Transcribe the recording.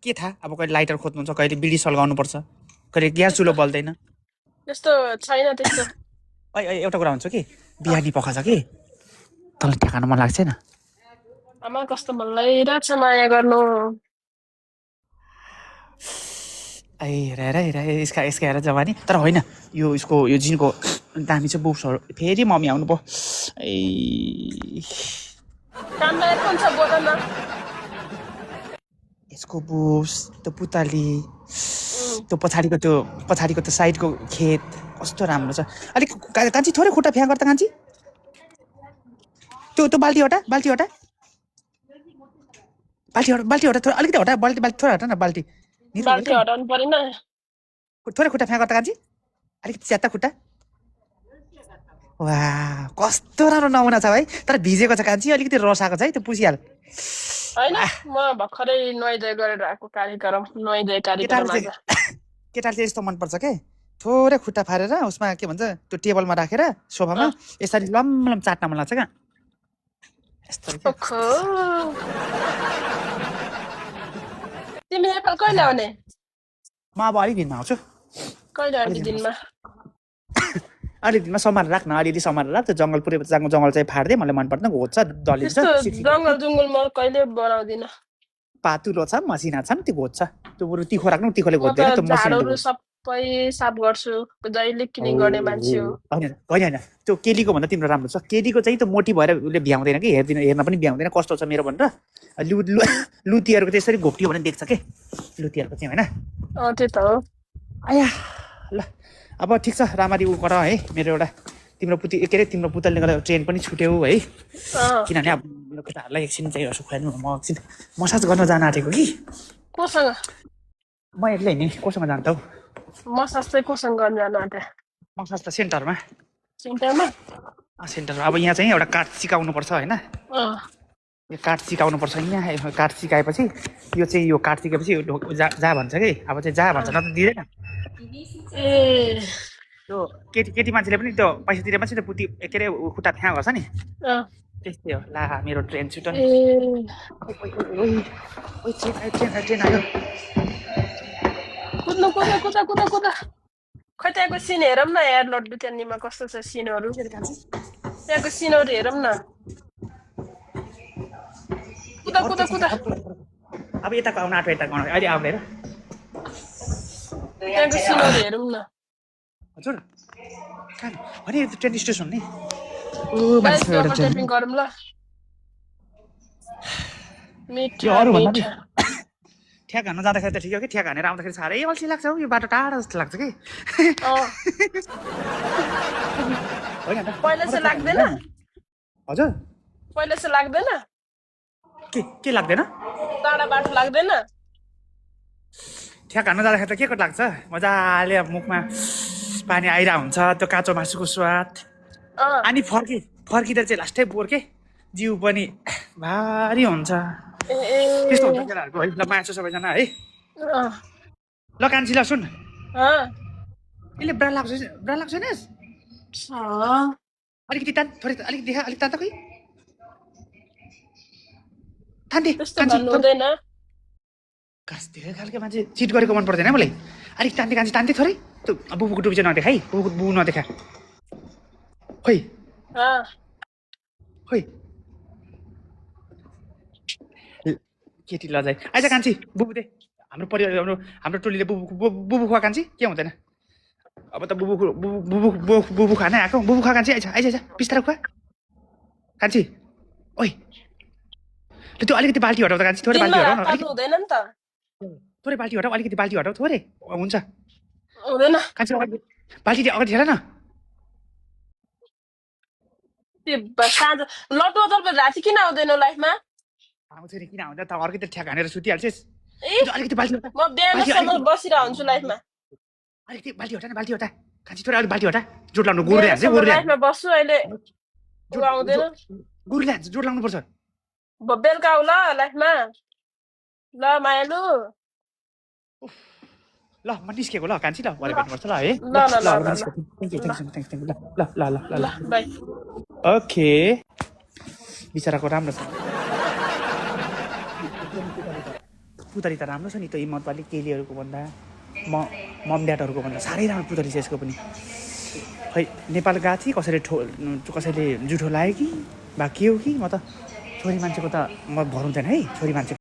के थाहा अब कहिले लाइटर खोज्नुहुन्छ कहिले बिडी सल्काउनुपर्छ कहिले ग्यास चुलो बल्दैन त्यस्तो छैन त्यस्तो एउटा कुरा हुन्छ कि बिहानी पख छ कि तँलाई ठेकान मन लाग्छ नि आमा कस्तो मन लागिरहेछ माया गर्नु हेर यसका हेर जवानी तर होइन यो जिनको दामी चाहिँ बुक्सहरू फेरि मम्मी आउनु पो काम लागेको छ बोल न यसको बुक्स त्यो पुतली त्यो पछाडिको त्यो साइडको खेत कस्तो राम्रो छ अलिक कान्छी थोरै खुट्टा फ्याँक गर्दा कान्छी त्यो बाल्टी हटा थोरै अलिकति हटा बाल्टी थोरै हटा न बाल्टी हटाउनु परेन थोरै खुट्टा फ्याँक गर्दा कान्छी अलिकति च्यात्ता खुट्टा वा कस्तो राम्रो नमुना छ भाइ तर भिजेको छ कान्छी अलिकति रस आएको छ है त्यो पुसिहाल होइन म भर्खरै नुहाइधुवाइ गरेर आएको कार्यक्रम नुहाइधुवाइ कार्यक्रम केटाले चाहिँ यस्तो मनपर्छ के थोरै खुट्टा फारेर उसमा के भन्छ त्यो टेबलमा राखेर सोफामा यसरी लम चाट्न मन लाग्छ क्या तिमी नेपाल कहिले आउने म अब अलिक दिनमा आउँछु कहिले आउने दिनमा अलिक दिनमा समाएर राख्न अलिअलि समाएर राख त्यो जङ्गल पुरै जङ्गल चाहिँ फाट्दै मलाई मन पर्दैन घोज्छ दलिन्छ जङ्गल जुङ्गल म कहिले बनाउँदिन पातुलो छ मसिना छ नि त्यो घोज्छ त्यो बरु तिखो राख्नु तिखोले घोज्दैन त्यो झाडुहरू सबै साफ गर्छु जहिले क्लिन गर्ने मान्छे हो होइन त्यो केलीको भन्दा तिम्रो राम्रो छ केलीको चाहिँ त्यो मोटी भएर उसले भ्याउँदैन कि हेर्न पनि भ्याउँदैन कस्तो छ मेरो भनेर लुतीहरूको चाहिँ यसरी घोप्टियो भने देख्छ के लुतीहरूको चाहिँ होइन त्यो त हो आया ल अब ठिक छ राम्ररी उ गर है मेरो एउटा तिम्रो पुतलले गर्दा ट्रेन पनि छुट्यौ है किनभने अब मेरो केटाहरूलाई एकछिन चाहिँ खुवाइनु म एकछिन मसाज गर्न जान आँटेको कि कोसँग म एक्लै नि कोसँग जान्छ हौ मसाज चाहिँ कोसँग गर्न जानु आँटे मसाज त सेन्टरमा अब यहाँ चाहिँ एउटा काठ सिकाउनु पर्छ होइन यो काठ सिकाउनु पर्छ यहाँ काठ सिकाएपछि यो काठ सिकेपछि जा भन्छ कि अब चाहिँ जा भन्छ न त दिँदैन त्यो केटी मान्छेले पनि त्यो पैसा तिरे मान्छे त्यो पुती के अरे खुट्टा फ्याँ गर्छ नि त्यस्तै हो ला मेरो ट्रेन छुट्यो ट्रेन आयो कुद्नु खै त्यहाँको सिन हेरौँ न यार लड्डु त्यहाँनिरमा कस्तो छ सिनहरू त्यहाँको सिनहरू हेरौँ न कुदा अब यताको आउनु आँटो यताको आउनु अहिले आउँदैन त्यहाँको सिनहरू हेरौँ न हजुर भने ट्रेन स्टेसन नि गरौँ ल ठ्याक हान्न जाँदाखेरि त ठिक हो कि ठ्याक हानेर आउँदाखेरि साह्रै अल्छी लाग्छ हौ यो बाटो टाढा जस्तो लाग्छ कि पहिला चाहिँ लाग्दैन हजुर पहिला चाहिँ लाग्दैन के लाग्दैन टाढा बाटो लाग्दैन ठ्याक हान्न जाँदाखेरि त के को लाग्छ मजाले मुखमा पानी आइरहेको हुन्छ त्यो काँचो मासुको स्वाद अनि फर्किँदा चाहिँ लास्टै बोर के जिउ पनि भारी हुन्छ त्यस्तो हुन्छ केटाहरूको है ल मासु सबैजना है ल कान्छी ल सुन यसले ब्रा लाग्छ नि अलिकति तान थोरै अलिकति देखा अलिक तान त खै तान्दे कस्तो खालको मान्छे चिट गरेको मन पर्दैन मलाई अलिक तान्दे थोरै त्यो बुबुको टुपी चाहिँ नदेखा है बुबु नदेखा खोइ केटी लजाइ आइज कान्छी बुबु दे हाम्रो परिवार हाम्रो टोलीले बुबु खुवा कान्छी के हुँदैन अब त बुबु खानै आएको बुबु खुवा कान्छी आइज बिस्तारै खुवा कान्छी ओइ त्यो अलिकति बाल्टी हटाउ त कान्छी थोरै बाल्टी हटाउ न थोरै बाल्टी हटाउ अलिकति बाल्टी हटाउ थोरै हुन्छ कान्छी बाल्टी अगाडि हेर न लड्डु राति किन आउँदैन लाइफमा आउँछ नि किन आउँदा त अर्कै त ठ्याक हानेर सुतिहाल्छस् अलिकति बाल्टी म बिहानसम्म बसिरहेको हुन्छु लाइफमा अलिकति बाल्टी हटा कान्छी थोरै अलिक बाल्टी हटा जोड लाउनु गोरुले हान्छ लाइफमा बस्छु अहिले आउँदैन गोरुले हान्छ जोड लाउनु पर्छ बेलुका आऊ ल लाइफमा ल मायालु ल म निस्केको ल कान्छी ल भरे भेट्नुपर्छ ल है ल बाइ ओके बिचराको राम्रो छ पुतली त राम्रो छ नि त्यो हिम्मतवाली केलीहरूको भन्दा मम ड्याडहरूको भन्दा साह्रै राम्रो पुतली छ यसको पनि खै नेपाल गएको थिएँ कसैले जुठो लाग्यो कि बा के हो कि म त छोरी मान्छेको त म भराउँदैन है छोरी मान्छे